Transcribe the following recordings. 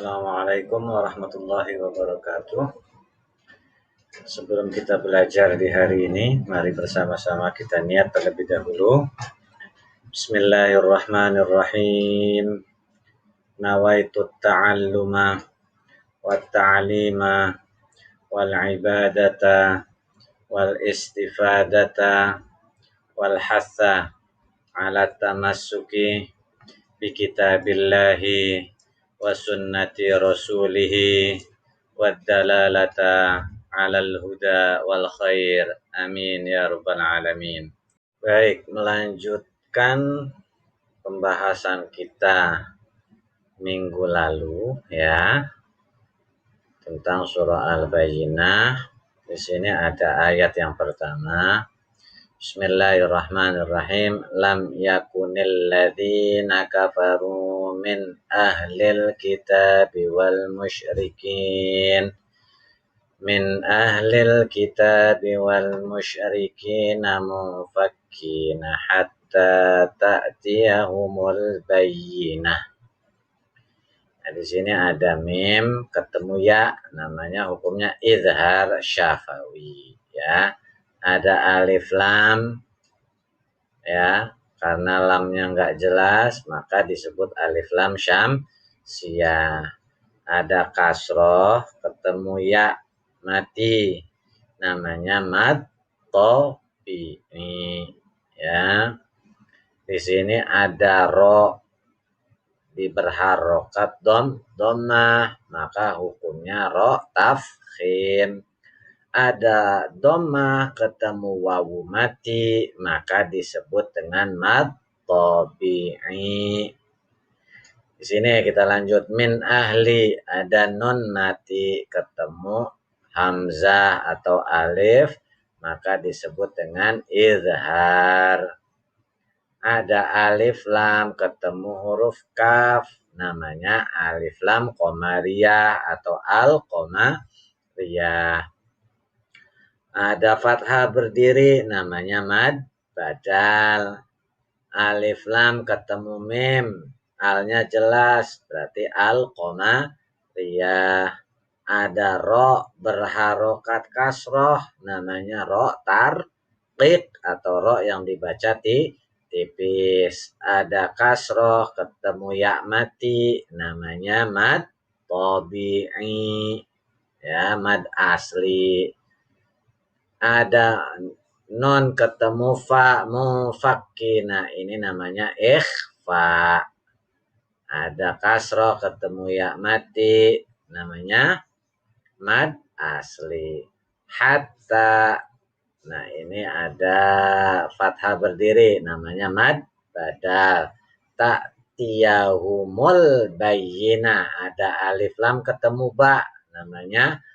Assalamualaikum warahmatullahi wabarakatuh. Sebelum kita belajar di hari ini, mari bersama-sama kita niat terlebih dahulu. Bismillahirrahmanirrahim. Nawaitu ta'alluma wa ta'lima wal ibadata wal istifadata wal hatha ala tamassuki bi kitabillahi wa sunnati rasulihi wa dalalata alal huda wal khair. Amin ya rabbal alamin. Baik, melanjutkan pembahasan kita minggu lalu ya tentang surah Al-Bayyinah. Di sini ada ayat yang pertama. Bismillahirrahmanirrahim. Lam yakunil ladzina kafaru min ahlil kitabi wal musyrikin min ahlil kitabi wal musyrikin mufakkina hatta ta'tiyahumul bayyinah. Nah, di sini ada mim ketemu ya, namanya hukumnya izhar syafawi ya. Ada alif lam ya, karena lamnya enggak jelas maka disebut alif lam syamsiyah. Ada kasroh ketemu ya mati, namanya mad tabi'i ya. Di sini ada ro diberharokat dhammah, maka hukumnya ro tafkhim. Ada dhammah ketemu wawu mati, maka disebut dengan mad tabi'i. Di sini kita lanjut. Min ahli, ada nun mati ketemu hamzah atau alif, maka disebut dengan izhar. Ada alif lam ketemu huruf kaf, namanya alif lam qamariyah atau al-qamariyah. Ada fathah berdiri, namanya mad badal. Alif lam ketemu mim, alnya jelas, berarti al-qamariyah. Ada ro berharokat kasroh, namanya ro tarqiq atau ro yang dibaca tipis. Ada kasroh ketemu ya mati, namanya mad tabi'i ya, mad asli. Ada non ketemu fa mufakkina, ini namanya ikhfa. Ada kasroh ketemu ya mati, namanya mad asli. Hatta, nah ini ada fathah berdiri, namanya mad badal. Ta'tiyahumul bayyinah, ada alif lam ketemu ba, namanya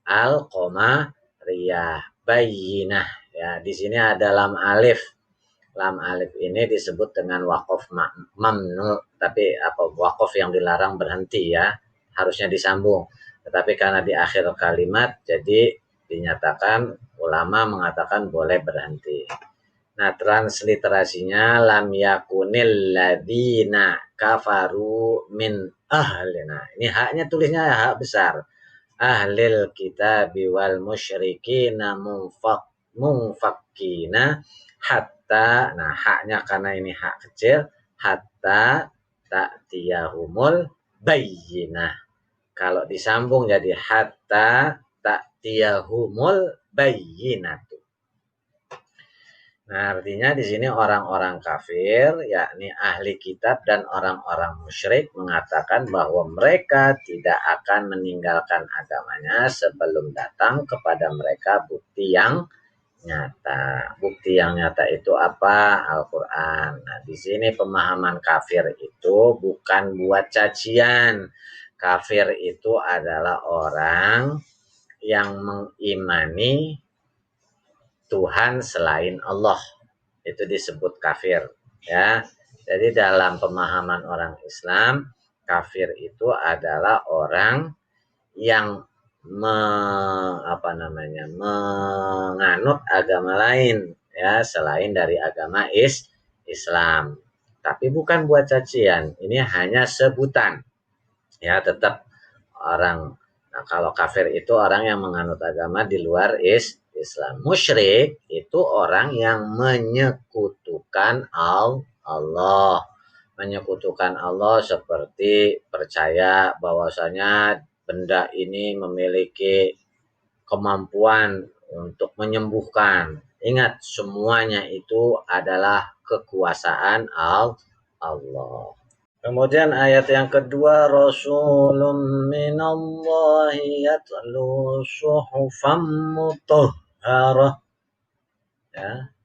al-qamariyah. Bayyinah ya, di sini ada lam alif. Lam alif ini disebut dengan waqaf mamnu, tapi waqaf yang dilarang berhenti ya, harusnya disambung. Tetapi karena di akhir kalimat, jadi dinyatakan, ulama mengatakan boleh berhenti. Nah, transliterasinya lam yakunil ladzina kafaru min ahlina. Ini haknya tulisnya hak besar. Ahlil kitabi wal musyrikina munfakkina hatta, nah haknya karena ini hak kecil, hatta ta'tiyahumul bayyinah. Kalau disambung jadi hatta ta'tiyahumul bayyinatu. Nah, artinya di sini orang-orang kafir, yakni ahli kitab dan orang-orang musyrik mengatakan bahwa mereka tidak akan meninggalkan agamanya sebelum datang kepada mereka bukti yang nyata. Bukti yang nyata itu apa? Al-Quran. Nah, di sini pemahaman kafir itu bukan buat cacian. Kafir itu adalah orang yang mengimani Tuhan selain Allah, itu disebut kafir ya. Jadi dalam pemahaman orang Islam, kafir itu adalah orang yang menganut agama lain ya selain dari agama Islam. Tapi bukan buat cacian, ini hanya sebutan ya, tetap orang. Nah, kalau kafir itu orang yang menganut agama di luar Islam. Musyrik itu orang yang menyekutukan Allah. Menyekutukan Allah seperti percaya bahwasanya benda ini memiliki kemampuan untuk menyembuhkan. Ingat, semuanya itu adalah kekuasaan Allah. Kemudian ayat yang kedua, Rasulun minallahi yatlu suhufan mutahharah. Ya.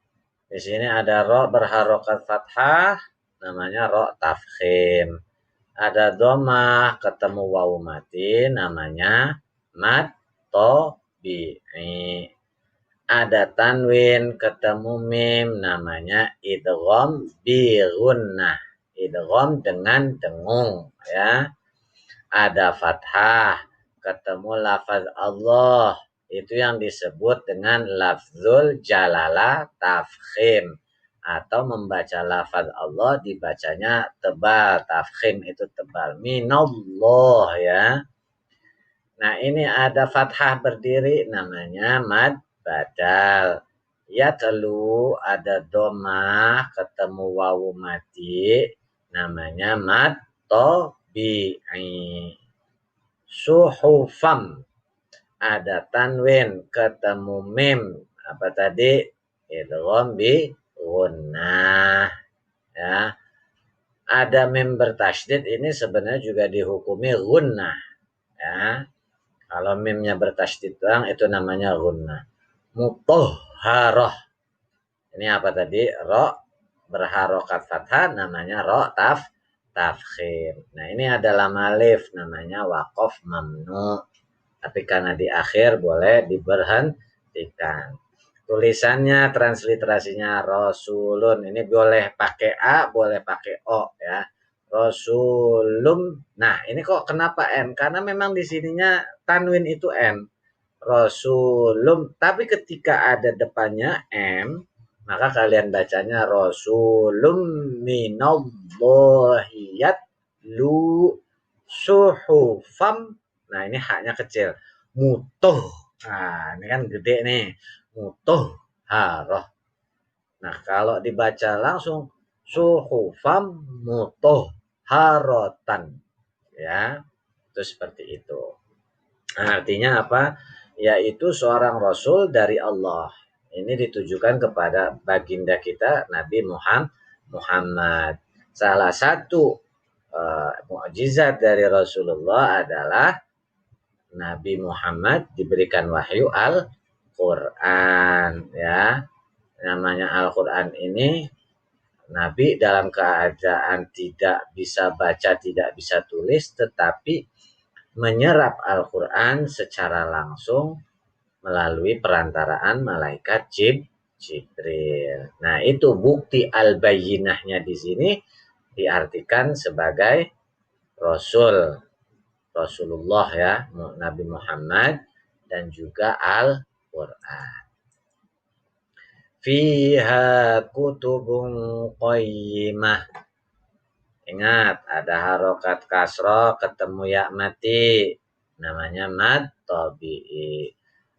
Di sini ada ro berharokat fathah, namanya ro tafkhim. Ada domah ketemu wawu mati, namanya mad tabi'i. Ada tanwin ketemu mim, namanya idgham bi gunnah. Idgham dengan dengung, ya. Ada fathah ketemu lafaz Allah, itu yang disebut dengan lafzul jalalah tafkhim, atau membaca lafaz Allah dibacanya tebal, tafkhim itu tebal, minallah, ya. Nah, ini ada fathah berdiri, namanya mad badal. Yatlu ada domah ketemu wawu mati, namanya mad tabi'i. Suhufam ada tanwin ketemu mim, apa tadi? Idgham bi gunnah, ya. Ada mim bertasydid, ini sebenarnya juga dihukumi gunnah, ya. Kalau mimnya bertasydid doang itu namanya gunnah. Mutahharah, ini apa tadi? Ro berharokat fathah, namanya ro tafkhim. Nah, ini adalah alif, namanya waqaf mamnu. Tapi karena di akhir boleh diberhentikan. Tulisannya, transliterasinya Rasulun. Ini boleh pakai A, boleh pakai O, ya. Rasulum. Nah, ini kok kenapa N? Karena memang di sininya tanwin itu N. Rasulum. Tapi ketika ada depannya M, maka kalian bacanya Rasulum minallahi yatlu suhufam. Nah, ini haknya kecil. Mutuh. Nah, ini kan gede nih. Mutuh haroh. Nah, kalau dibaca langsung suhufam mutuh harotan, ya, itu seperti itu. Nah, artinya apa? Yaitu seorang rasul dari Allah. Ini ditujukan kepada baginda kita Nabi Muhammad. Salah satu mukjizat dari Rasulullah adalah Nabi Muhammad diberikan wahyu Al-Quran, ya. Namanya Al-Quran ini, Nabi dalam keadaan tidak bisa baca, tidak bisa tulis, tetapi menyerap Al-Quran secara langsung melalui perantaraan malaikat Jibril. Nah, itu bukti al-bayyinahnya di sini diartikan sebagai Rasulullah, ya, Nabi Muhammad, dan juga Al-Quran. Fiha kutubun qayyimah. Ingat, ada harokat kasroh ketemu ya mati, namanya mad tabi'i.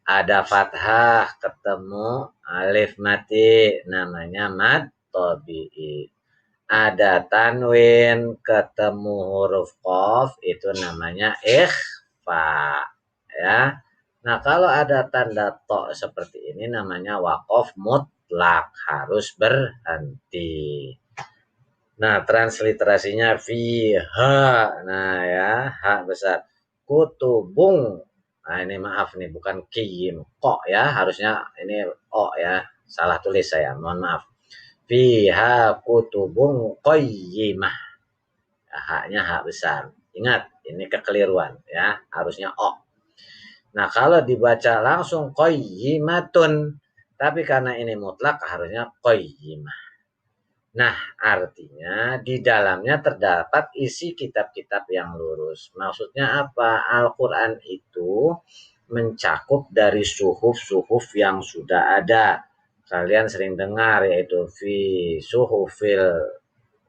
Ada fathah ketemu alif mati, namanya mad tabi'i. Ada tanwin ketemu huruf qaf, itu namanya ikhfa, ya. Nah, kalau ada tanda to seperti ini namanya waqaf mutlak, harus berhenti. Nah, transliterasinya fiha. Nah, ya, hak besar. Kutubung. Nah, ini maaf nih, bukan kiyim. Kok, ya, harusnya ini o, ya. Salah tulis saya, mohon maaf. Fiha kutubung qayyimah. Nah, haknya hak besar. Ingat, ini kekeliruan, ya. Harusnya o. Nah, kalau dibaca langsung qayyimatun, tapi karena ini mutlak harusnya qayyimah. Nah, artinya di dalamnya terdapat isi kitab-kitab yang lurus. Maksudnya apa? Al-Quran itu mencakup dari suhuf-suhuf yang sudah ada. Kalian sering dengar, yaitu fi suhufil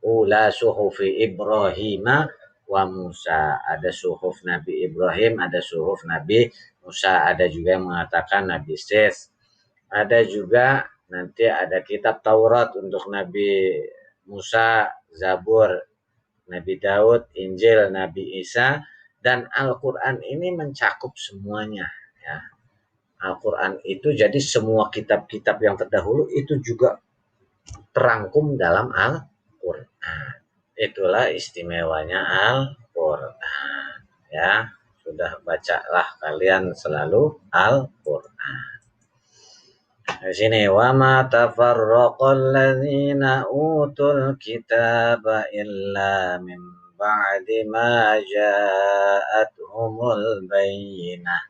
ula suhufi Ibrahim wa Musa. Ada suhuf Nabi Ibrahim, ada suhuf Nabi Musa, ada juga yang mengatakan Nabi Sis. Ada juga nanti ada kitab Taurat untuk Nabi Musa, Zabur, Nabi Daud, Injil, Nabi Isa, dan Al-Quran ini mencakup semuanya. Ya. Al-Quran itu jadi semua kitab-kitab yang terdahulu itu juga terangkum dalam Al-Quran. Itulah istimewanya Al-Quran. Ya, sudah bacalah kalian selalu Al-Quran. Di sini wa ma tafarraqal ladzina utul kitaba illa min ba'di ma ja'atuhumul bayyinah.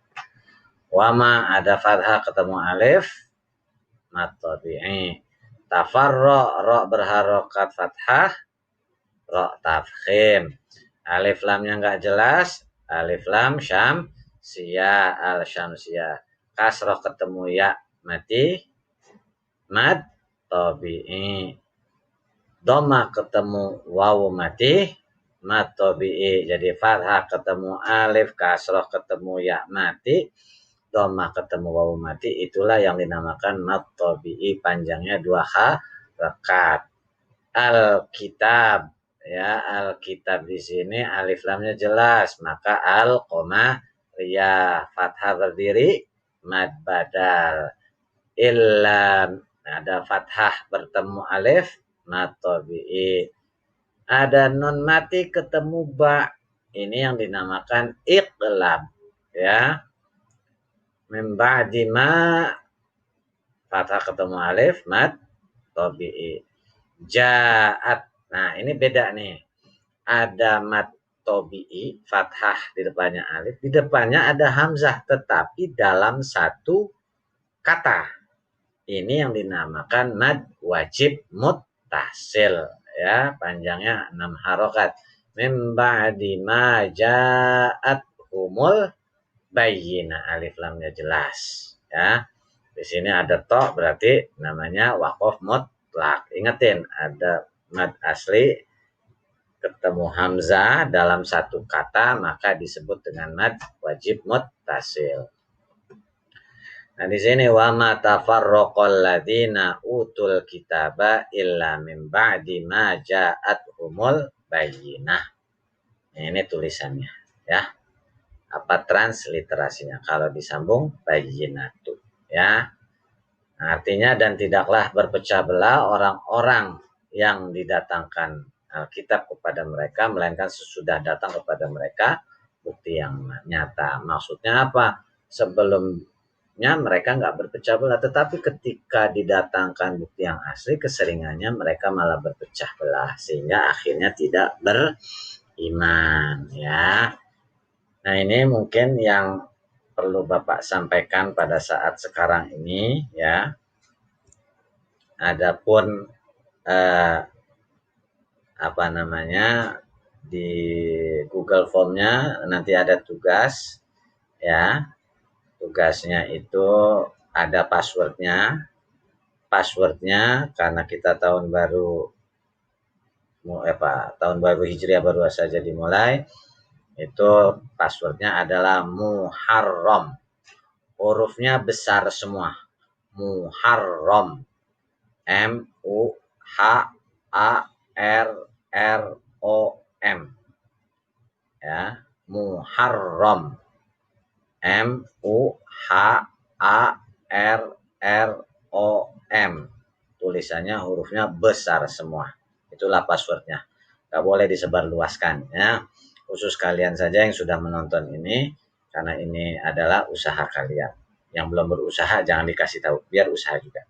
Wa ma ada fathah ketemu alif mad tabi'i. Tafarra ra berharokat fathah, ra tafkhim. Alif lamnya enggak jelas, alif lam syamsiyah, al syamsiyah. Kasrah ketemu ya mati mad tabi'i. Dhamma ketemu wawu mati mad tabi'i. Jadi fathah ketemu alif, kasrah ketemu ya mati, dhamma ketemu wawu mati, itulah yang dinamakan mad tabi'i, panjangnya 2 harakat. Al-kitab, ya, al-kitab di sini alif lamnya jelas, maka al-qamariyah, fathah berdiri, mad badal. Illa ada fathah bertemu alif, mad tabi'i. Ada nun mati ketemu ba, ini yang dinamakan iqlab, ya. Min ba'di ma, fathah ketemu alif, mad tabi'i. Ja'at, nah ini beda nih. Ada mad tabi'i, fathah di depannya alif, di depannya ada hamzah, tetapi dalam satu kata. Ini yang dinamakan mad wajib muttasil, ya, panjangnya 6 harokat. Min ba'di ma ja'at humul bayyinah, alif lamnya jelas, ya. Di sini ada to, berarti namanya waqaf mutlak. Ingetin, ada mad asli ketemu hamzah dalam satu kata, maka disebut dengan mad wajib muttasil. Nah, di sini wa ma tafarraqal ladzina utul kitaba illa min ba'di ma ja'atuhumul bayyinah. Ini tulisannya, ya. Apa transliterasinya? Kalau disambung bayyinatu, ya. Nah, artinya dan tidaklah berpecah belah orang-orang yang didatangkan Alkitab kepada mereka, melainkan sesudah datang kepada mereka bukti yang nyata. Maksudnya apa? Sebelumnya mereka nggak berpecah belah, tetapi ketika didatangkan bukti yang asli, keseringannya mereka malah berpecah belah, sehingga akhirnya tidak beriman, ya. Nah, ini mungkin yang perlu Bapak sampaikan pada saat sekarang ini, ya. Adapun apa namanya, di Google Form-nya nanti ada tugas, ya. Tugasnya itu ada passwordnya. Passwordnya karena kita tahun baru Hijriah baru saja dimulai, itu passwordnya adalah Muharram. Hurufnya besar semua. Muharram. M-U-H-A-R-R-O-M. Ya, Muharram. M-U-H-A-R-R-O-M. Tulisannya hurufnya besar semua. Itulah passwordnya. Gak boleh disebarluaskan, ya. Khusus kalian saja yang sudah menonton ini, karena ini adalah usaha kalian. Yang belum berusaha jangan dikasih tahu, biar usaha juga.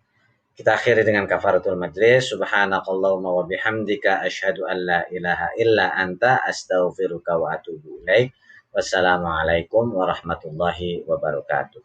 Kita akhiri dengan kafaratul majlis. Subhanakallahumma wa bihamdika asyhadu an la ilaha illa anta astaghfiruka wa atubu ilaik. Wassalamualaikum warahmatullahi wabarakatuh.